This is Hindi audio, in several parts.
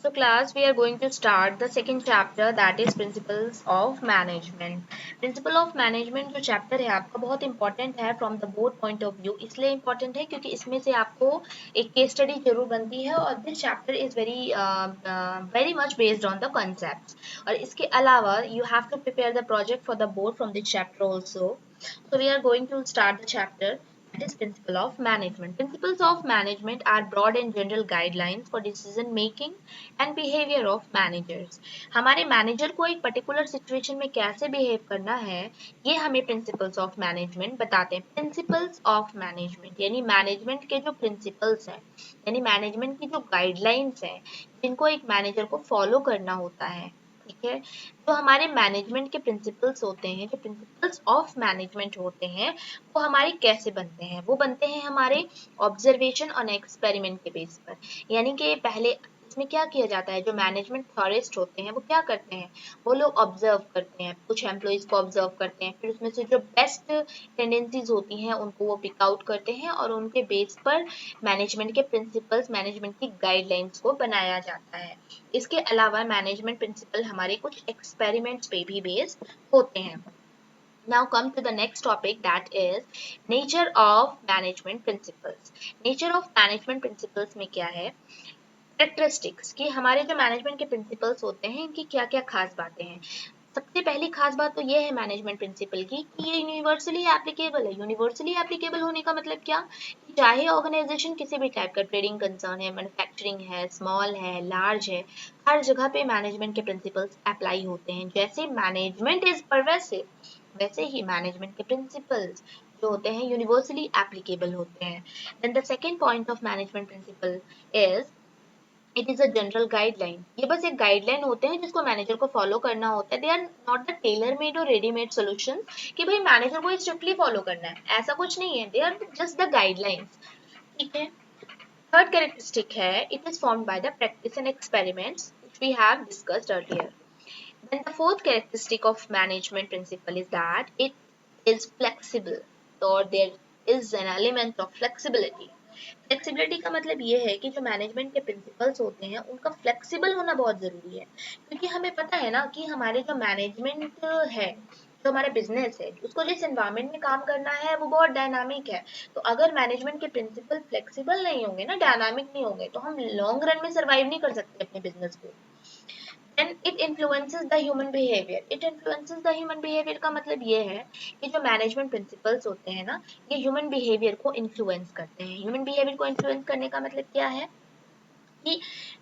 So class, we are going to start the second chapter, that is principles of management. Principle of management जो chapter है आपका बहुत important है from the board point of view. इसलिए important है क्योंकि इसमें से आपको एक case study जरूर बनती है और this chapter is very much based on the concepts. और इसके अलावा you have to prepare the project for the board from this chapter also. So we are going to start the chapter, that is principle of management. Principles of management are broad and general guidelines for decision making and behavior of managers. हमारे मैनेजर को एक पर्टिकुलर सिचुएशन में कैसे बिहेव करना है, ये हमें प्रिंसिपल्स ऑफ मैनेजमेंट बताते हैं. प्रिंसिपल्स ऑफ मैनेजमेंट यानी मैनेजमेंट के जो प्रिंसिपल्स हैं, यानी मैनेजमेंट की जो गाइडलाइंस हैं, जिनको एक मैनेजर को फॉलो करना होता है. ठीक है, जो हमारे मैनेजमेंट के प्रिंसिपल्स होते हैं, जो प्रिंसिपल्स ऑफ मैनेजमेंट होते हैं, वो हमारे कैसे बनते हैं? वो बनते हैं हमारे ऑब्जर्वेशन और एक्सपेरिमेंट के बेस पर. यानी कि पहले इसमें क्या किया जाता है, जो मैनेजमेंट थ्योरिस्ट होते हैं वो क्या करते हैं, वो लोग ऑब्जर्व करते हैं, कुछ एम्प्लॉइज को ऑब्जर्व करते हैं, फिर उसमें से जो बेस्ट टेंडेंसीज होती हैं उनको वो पिक आउट करते हैं और उनके बेस पर मैनेजमेंट के प्रिंसिपल्स, मैनेजमेंट की गाइडलाइंस को बनाया जाता है. इसके अलावा मैनेजमेंट प्रिंसिपल हमारे कुछ एक्सपेरिमेंट्स पे भी बेस्ड होते हैं. Now come to the next topic, that is nature of management principles. Nature of management principles में क्या है? कैरेक्टरिस्टिक्स कि हमारे जो मैनेजमेंट के प्रिंसिपल्स होते हैं इनकी क्या क्या खास बातें हैं. सबसे पहली खास बात तो ये है मैनेजमेंट प्रिंसिपल की कि ये यूनिवर्सली एप्लीकेबल है. यूनिवर्सली एप्लीकेबल होने का मतलब क्या, कि चाहे ऑर्गेनाइजेशन किसी भी टाइप का, ट्रेडिंग कंसर्न है, मैन्युफैक्चरिंग है, स्मॉल है, लार्ज है, हर जगह पे मैनेजमेंट के प्रिंसिपल्स अप्लाई होते हैं. जैसे मैनेजमेंट इज परवेसिव, वैसे ही मैनेजमेंट के प्रिंसिपल्स जो होते हैं यूनिवर्सली एप्लीकेबल होते हैं. Then the second point of management principle is it is a general guideline. ये बस एक गाइडलाइन होते हैं जिसको मैनेजर को फॉलो करना होता है. They are not the tailor made और रेडीमेड सोल्यूशन कि भाई मैनेजर को स्ट्रिक्टली फॉलो करना है, ऐसा कुछ नहीं है. They are just the guidelines. ठीक है. थर्ड कैरेक्टरिस्टिक है, it is formed by the practice and experiments which we have discussed earlier. Then the fourth characteristic of management principle is that it is flexible, or there is an element of flexibility. Flexibility का मतलब ये है कि जो मैनेजमेंट के प्रिंसिपल्स होते हैं उनका फ्लेक्सिबल होना बहुत जरूरी है. क्योंकि हमें पता है ना कि हमारे जो मैनेजमेंट है, जो हमारा बिजनेस है, उसको जिस एनवायरनमेंट में काम करना है वो बहुत डायनामिक है. तो अगर मैनेजमेंट के प्रिंसिपल फ्लेक्सिबल नहीं होंगे ना, डायनामिक नहीं होंगे, तो हम लॉन्ग रन में सर्वाइव नहीं कर सकते अपने बिजनेस को. then it influences the human behavior. It influences the human behavior का मतलब ये है कि जो मैनेजमेंट प्रिंसिपल्स होते हैं ना, ये ह्यूमन बिहेवियर को इन्फ्लुएंस करते हैं. ह्यूमन बिहेवियर को इन्फ्लुएंस करने का मतलब क्या है कि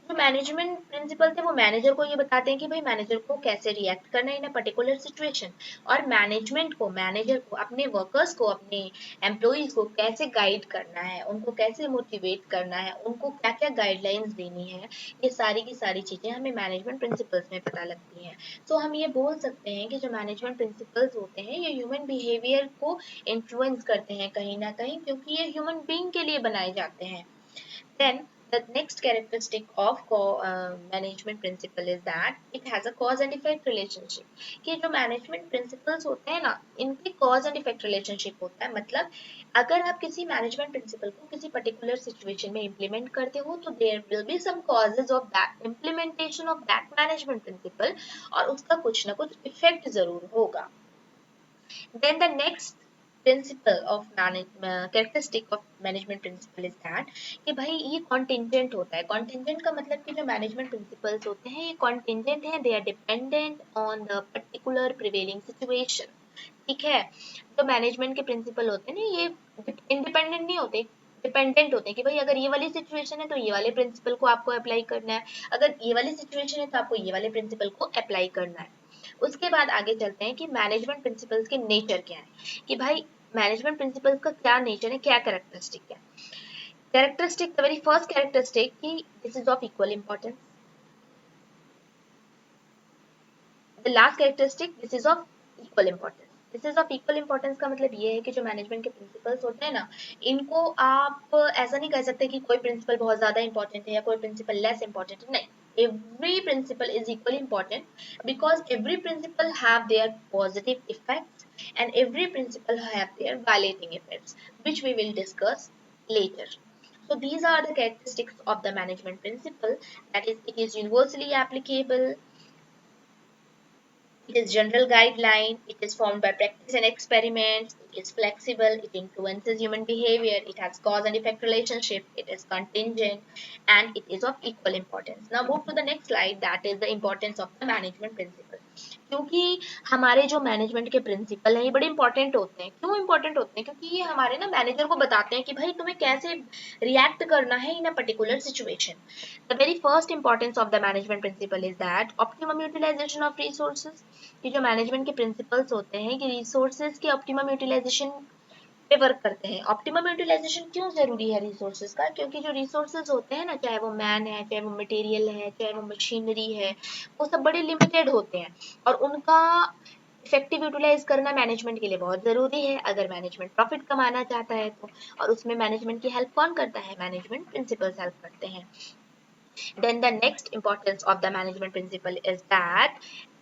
जो मैनेजमेंट प्रिंसिपल थे वो मैनेजर को ये बताते हैं कि भाई मैनेजर को कैसे रिएक्ट करना है इन अ पर्टिकुलर सिचुएशन, और मैनेजमेंट को, मैनेजर को अपने वर्कर्स को, अपने एम्प्लॉइज को कैसे गाइड करना है, उनको कैसे मोटिवेट करना है, उनको क्या क्या गाइडलाइंस देनी है, ये सारी की सारी चीजें हमें मैनेजमेंट प्रिंसिपल्स में पता लगती हैं. तो हम ये बोल सकते हैं कि जो मैनेजमेंट प्रिंसिपल्स होते हैं ये ह्यूमन बिहेवियर को इन्फ्लुएंस करते हैं कहीं ना कहीं, क्योंकि ये ह्यूमन बीइंग के लिए बनाए जाते हैं. Then the next characteristic of management principle is that it has a cause and effect relationship. कि जो management principles होते हैं ना, इनके cause and effect relationship होता है. मतलब अगर आप किसी management principle को किसी particular situation में implement करते हो तो there will be some causes of that implementation of that management principle, और उसका कुछ ना कुछ effect जरूर होगा. Then the next principle of characteristic of management principle is that कि भाई ये contingent होता है. contingent का मतलब कि जो management principles होते हैं ये contingent हैं, they are dependent on the particular prevailing situation. ठीक है. तो मैनेजमेंट के प्रिंसिपल होते हैं ना, ये इंडिपेंडेंट नहीं होते, डिपेंडेंट होते हैं कि भाई अगर ये वाली सिचुएशन है तो ये वाले प्रिंसिपल को आपको अप्लाई करना है, अगर ये वाली सिचुएशन है तो आपको ये वाले प्रिंसिपल को अप्लाई करना है. उसके बाद आगे चलते हैं कि मैनेजमेंट प्रिंसिपल्स के नेचर क्या है, कि भाई मैनेजमेंट प्रिंसिपल्स का क्या नेचर है, क्या कैरेक्टरिस्टिक है. Characteristic, the very first characteristic कि this is of equal importance. The last characteristic this is of equal importance. This is of equal importance का मतलब ये है कि जो मैनेजमेंट के प्रिंसिपल्स होते हैं ना, इनको आप ऐसा नहीं कह सकते कि कोई प्रिंसिपल बहुत ज्यादा इंपॉर्टेंट है या कोई प्रिंसिपल लेस इंपॉर्टेंट है. नहीं, every principle is equally important because every principle have their positive effects and every principle have their violating effects which we will discuss later. So these are the characteristics of the management principle. That is, it is universally applicable, it is general guideline, it is formed by practice and experiments, it is flexible, it influences human behavior, it has cause and effect relationship, it is contingent, and it is of equal importance. Now move to the next slide, that is the importance of the management principle. क्योंकि हमारे जो मैनेजमेंट के प्रिंसिपल हैं ये बड़े इंपॉर्टेंट होते हैं। क्यों इंपॉर्टेंट होते हैं? क्योंकि ये हमारे ना मैनेजर को बताते हैं कि भाई तुम्हें कैसे रिएक्ट करना है in a particular situation. The very first importance of the management principle is that optimum utilization of resources. कि जो मैनेजमेंट के प्रिंसिपल्स होते हैं कि रिसोर्सेज की ऑप्टिमम यूटिलाइजेशन पे वर्क करते हैं। ऑप्टिमम यूटिलाइजेशन क्यों जरूरी है रिसोर्सेज का? क्योंकि जो रिसोर्सेज होते हैं ना, चाहे वो मैन है, चाहे वो मटेरियल है, चाहे वो मशीनरी है, वो सब बड़े लिमिटेड होते हैं और उनका इफेक्टिव यूटिलाइज करना मैनेजमेंट के लिए बहुत जरूरी है अगर मैनेजमेंट प्रॉफिट कमाना चाहता है तो। और उसमें मैनेजमेंट की हेल्प कौन करता है? मैनेजमेंट प्रिंसिपल्स हेल्प करते हैं। Then the next importance of the management principle is that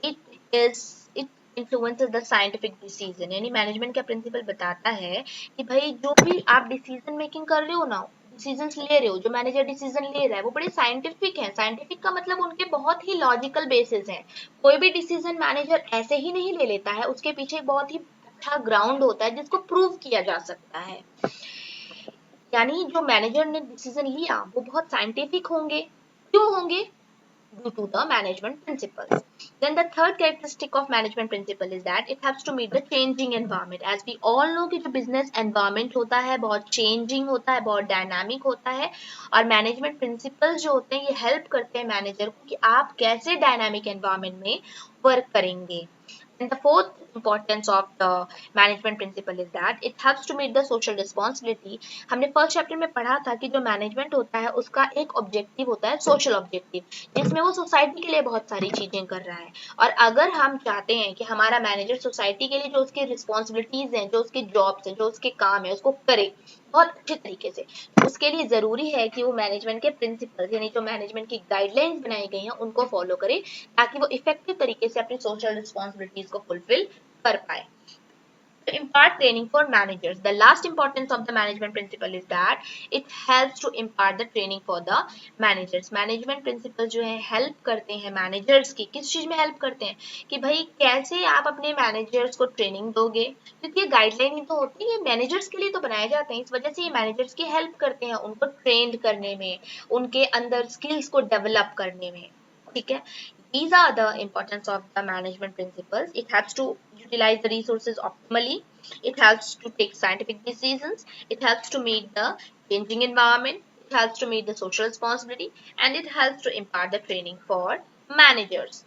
it influences the scientific decision। यानी मैनेजमेंट का प्रिंसिपल बताता है कि भाई जो भी आप डिसीजन मेकिंग कर रहे हो ना, डिसीजंस ले रहे हो, जो मैनेजर डिसीजन ले रहा है वो बड़े साइंटिफिक है। साइंटिफिक का मतलब उनके बहुत ही लॉजिकल बेसिस है। कोई भी डिसीजन मैनेजर ऐसे ही नहीं ले लेता है, उसके पीछे एक बहुत ही अच्छा ग्राउंड होता है जिसको प्रूव किया जा सकता है। यानी जो मैनेजर ने डिसीजन लिया वो बहुत साइंटिफिक होंगे। क्यों होंगे? Due to the management principles. Then the third characteristic of management principle is that it helps to meet the changing environment. As we all know कि जो business environment होता है बहुत changing होता है, बहुत dynamic होता है और management principles जो होते हैं ये help करते हैं manager को कि आप कैसे dynamic environment में work करेंगे। And the fourth importance of the management principle is that it helps to meet the social responsibility। हमने फर्स्ट चैप्टर में पढ़ा था कि जो मैनेजमेंट होता है उसका एक ऑब्जेक्टिव होता है सोशल ऑब्जेक्टिव, जिसमें वो सोसाइटी के लिए बहुत सारी चीजें कर रहा है। और अगर हम चाहते हैं कि हमारा मैनेजर सोसाइटी के लिए जो उसकी रिस्पॉन्सिबिलिटीज हैं, जो उसकी जॉब्स हैं, जो उसके काम है, उसको करे बहुत अच्छे तरीके से, उसके लिए जरूरी है कि वो मैनेजमेंट के प्रिंसिपल्स यानी जो मैनेजमेंट की गाइडलाइंस बनाई गई हैं उनको फॉलो करे ताकि वो इफेक्टिव तरीके से अपनी सोशल रिस्पॉन्सिबिलिटीज को फुलफिल कर पाए। To impart training for managers, the last importance of the management principle is that it helps to impart the training for the managers। management principle जो है help करते हैं managers की। किस चीज में help करते हैं? कि भाई कैसे आप अपने managers को training दोगे, क्योंकि ये guideline ही तो होती है, ये managers के लिए तो बनाए जाते हैं, इस वजह से ये managers की help करते हैं उनको trained करने में, उनके अंदर skills को develop करने में। ठीक है, these are the importance of the management principles। It helps to utilize the resources optimally, it helps to take scientific decisions, it helps to meet the changing environment, it helps to meet the social responsibility, and it helps to impart the training for managers।